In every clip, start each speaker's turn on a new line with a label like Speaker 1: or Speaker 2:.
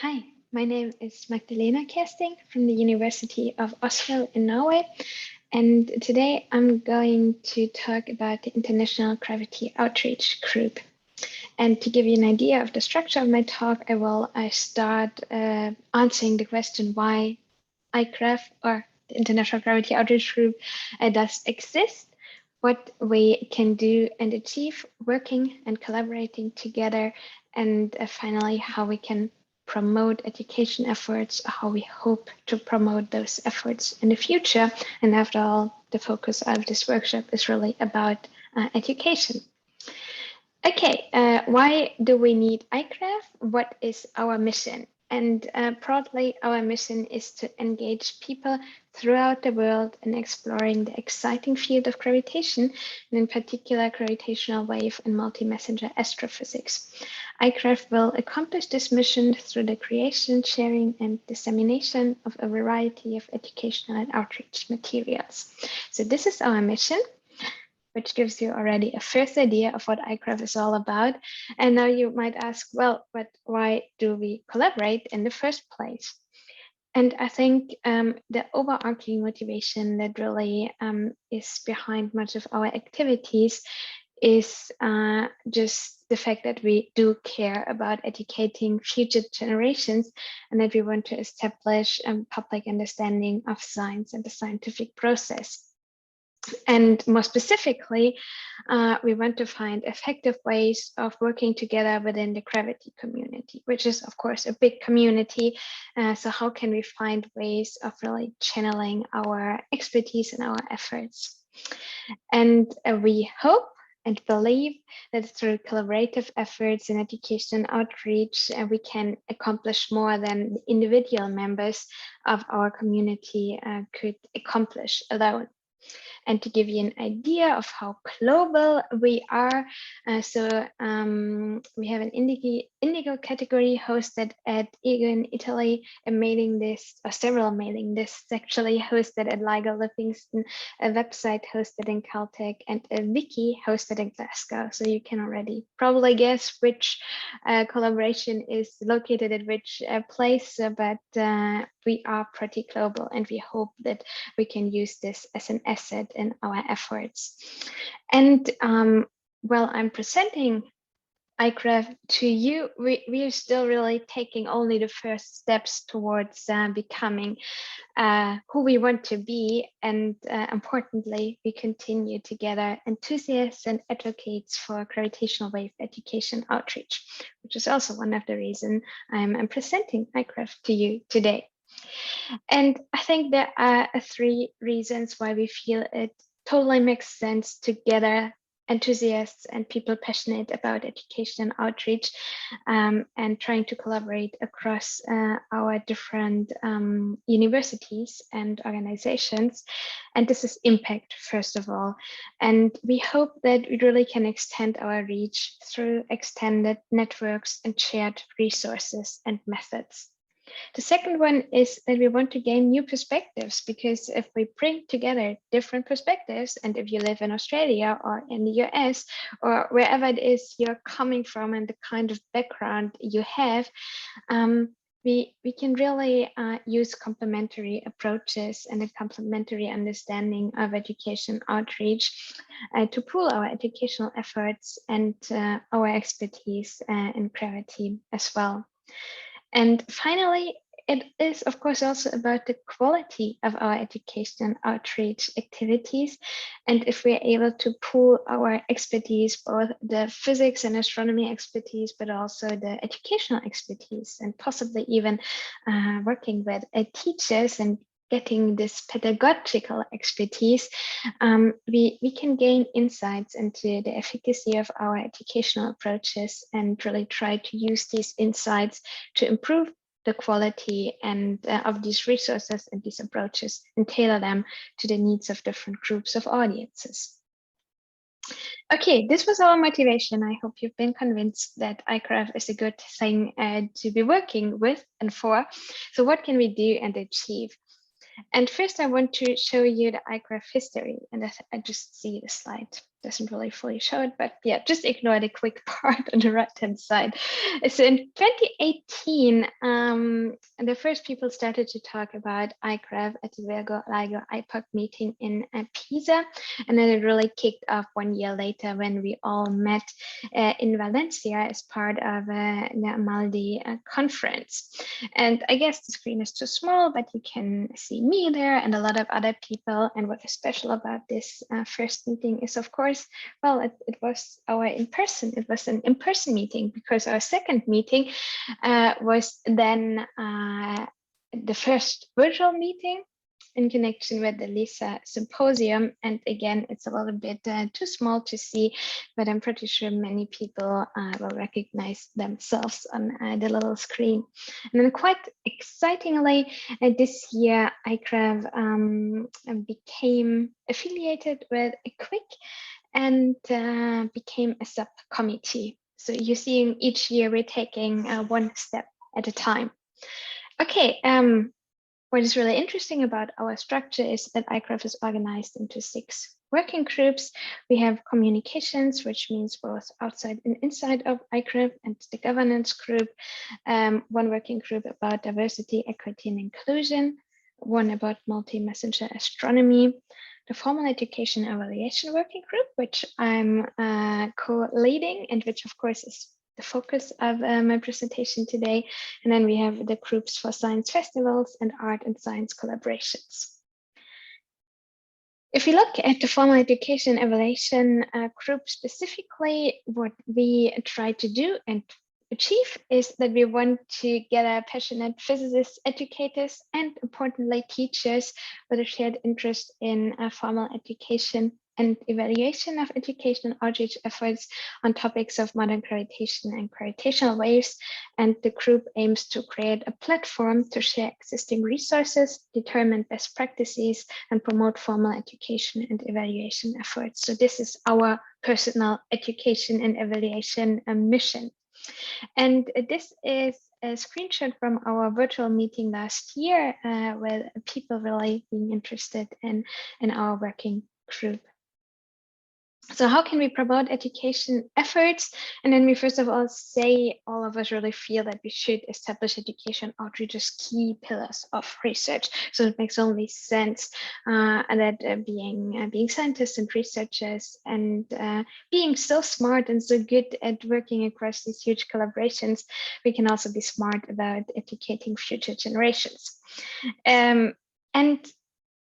Speaker 1: Hi, my name is Magdalena Kersting from the University of Oslo in Norway, and today I'm going to talk about the International Gravity Outreach Group. And to give you an idea of the structure of my talk, I start answering the question why IGrav, or the International Gravity Outreach Group, does exist, what we can do and achieve working and collaborating together, and finally how we can promote education efforts, how we hope to promote those efforts in the future. And after all, the focus of this workshop is really about education. Okay, why do we need IGrav? What is our mission? And broadly, our mission is to engage people throughout the world in exploring the exciting field of gravitation, and in particular, gravitational wave and multi-messenger astrophysics. IGrav will accomplish this mission through the creation, sharing, and dissemination of a variety of educational and outreach materials. So this is our mission, which gives you already a first idea of what IGrav is all about. And now you might ask, well, but why do we collaborate in the first place? And I think the overarching motivation that really is behind much of our activities is just the fact that we do care about educating future generations, and that we want to establish public understanding of science and the scientific process. And more specifically, we want to find effective ways of working together within the gravity community, which is, of course, a big community. So how can we find ways of really channeling our expertise and our efforts? And we hope and believe that through collaborative efforts in education outreach, we can accomplish more than the individual members of our community could accomplish alone. And to give you an idea of how global we are, we have an Indigo category hosted at IAU in Italy, a mailing list, or several mailing lists actually hosted at LIGO Livingston, a website hosted in Caltech, and a wiki hosted in Glasgow. So you can already probably guess which collaboration is located at which place, but we are pretty global, and we hope that we can use this as an asset in our efforts. And while I'm presenting IGrav to you, we are still really taking only the first steps towards becoming who we want to be. And importantly, we continue to gather enthusiasts and advocates for gravitational wave education outreach, which is also one of the reasons I'm presenting IGrav to you today. And I think there are three reasons why we feel it totally makes sense to gather enthusiasts and people passionate about education and outreach, and trying to collaborate across our different universities and organizations. And this is impact, first of all. And we hope that we really can extend our reach through extended networks and shared resources and methods. The second one is that we want to gain new perspectives, because if we bring together different perspectives, and if you live in Australia or in the US or wherever it is you're coming from and the kind of background you have, we can really use complementary approaches and a complementary understanding of education outreach to pool our educational efforts and our expertise in gravity as well. And finally, it is, of course, also about the quality of our education and outreach activities. And if we're able to pool our expertise, both the physics and astronomy expertise, but also the educational expertise, and possibly even working with teachers and getting this pedagogical expertise, we can gain insights into the efficacy of our educational approaches and really try to use these insights to improve the quality and of these resources and these approaches, and tailor them to the needs of different groups of audiences. Okay, this was our motivation. I hope you've been convinced that IGrav is a good thing to be working with and for. So what can we do and achieve? And first, I want to show you the IGrav history, and I just see the slide doesn't really fully show it, but yeah, just ignore the quick part on the right-hand side. So in 2018, the first people started to talk about IGrav at the Virgo LIGO IPOC meeting in Pisa, and then it really kicked off 1 year later when we all met in Valencia as part of the Amaldi conference. And I guess the screen is too small, but you can see me there and a lot of other people. And what is special about this first meeting is, of course, well, it was our in-person. It was an in-person meeting, because our second meeting was then the first virtual meeting in connection with the LISA symposium. And again, it's a little bit too small to see, but I'm pretty sure many people will recognize themselves on the little screen. And then quite excitingly, this year, IGrav became affiliated with EQUIC and became a subcommittee. So you're seeing each year we're taking one step at a time. Okay, what is really interesting about our structure is that IGrav is organized into 6 working groups. We have communications, which means both outside and inside of IGrav, and the governance group, one working group about diversity, equity, and inclusion, one about multi-messenger astronomy, the formal education evaluation working group, which I'm co-leading, and which of course is the focus of my presentation today. And then we have the groups for science festivals and art and science collaborations. If we look at the formal education evaluation group specifically, what we try to do and achieve is that we want to gather passionate physicists, educators, and importantly, teachers with a shared interest in formal education and evaluation of education outreach efforts on topics of modern gravitation and gravitational waves. And the group aims to create a platform to share existing resources, determine best practices, and promote formal education and evaluation efforts. So this is our personal education and evaluation mission. And this is a screenshot from our virtual meeting last year with people really being interested in our working group. So how can we promote education efforts? And then we first of all say all of us really feel that we should establish education outreach as key pillars of research. So it makes only sense that being scientists and researchers and being so smart and so good at working across these huge collaborations, we can also be smart about educating future generations. And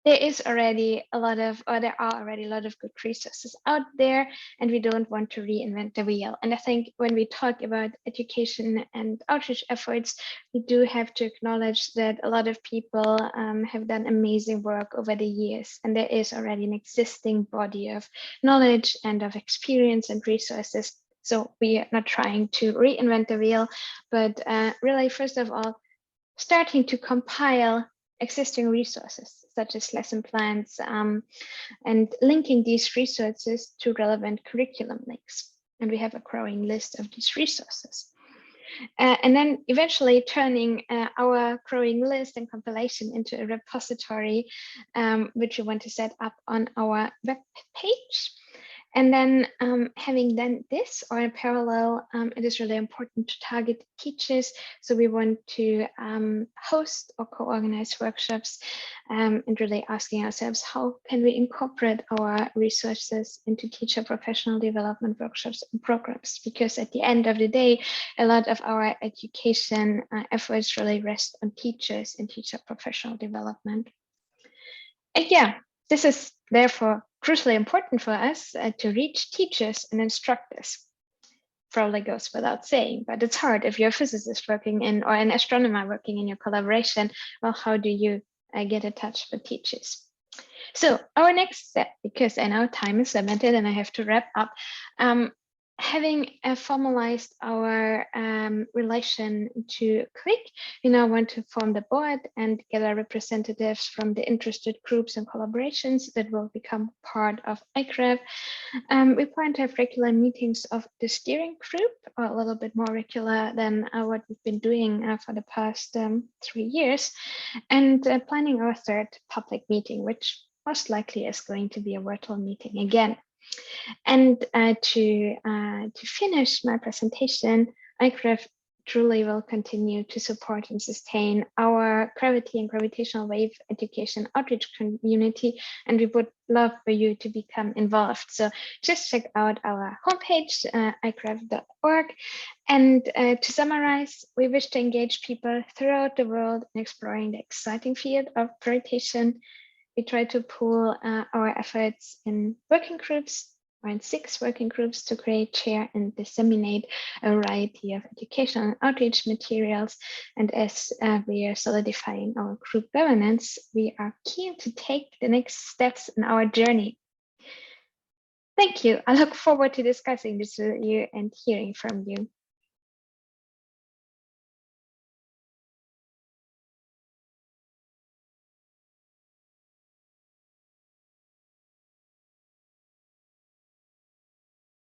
Speaker 1: there are already a lot of good resources out there, and we don't want to reinvent the wheel. And I think when we talk about education and outreach efforts, we do have to acknowledge that a lot of people have done amazing work over the years, and there is already an existing body of knowledge and of experience and resources. So we are not trying to reinvent the wheel, but really, first of all, starting to compile existing resources such as lesson plans and linking these resources to relevant curriculum links. And we have a growing list of these resources. And then eventually turning our growing list and compilation into a repository, which we want to set up on our web page. And then having done this, or in parallel, it is really important to target teachers. So we want to host or co-organize workshops and really asking ourselves, how can we incorporate our resources into teacher professional development workshops and programs? Because at the end of the day, a lot of our education efforts really rest on teachers and teacher professional development. And yeah, this is therefore crucially important for us to reach teachers and instructors. Probably goes without saying, but it's hard if you're a physicist working in or an astronomer working in your collaboration. Well, how do you get in touch with teachers? So our next step, because I know time is limited and I have to wrap up, having formalized our relation to QUIC, we now want to form the board and gather representatives from the interested groups and collaborations that will become part of IGrav. We plan to have regular meetings of the steering group, or a little bit more regular than what we've been doing for the past 3 years, and planning our third public meeting, which most likely is going to be a virtual meeting again. And to finish my presentation, IGrav truly will continue to support and sustain our gravity and gravitational wave education outreach community, and we would love for you to become involved. So just check out our homepage, igrav.org. And to summarize, we wish to engage people throughout the world in exploring the exciting field of gravitation. We try to pool our efforts in working groups, or in 6 working groups, to create, share, and disseminate a variety of educational and outreach materials. And as we are solidifying our group governance, we are keen to take the next steps in our journey. Thank you. I look forward to discussing this with you and hearing from you.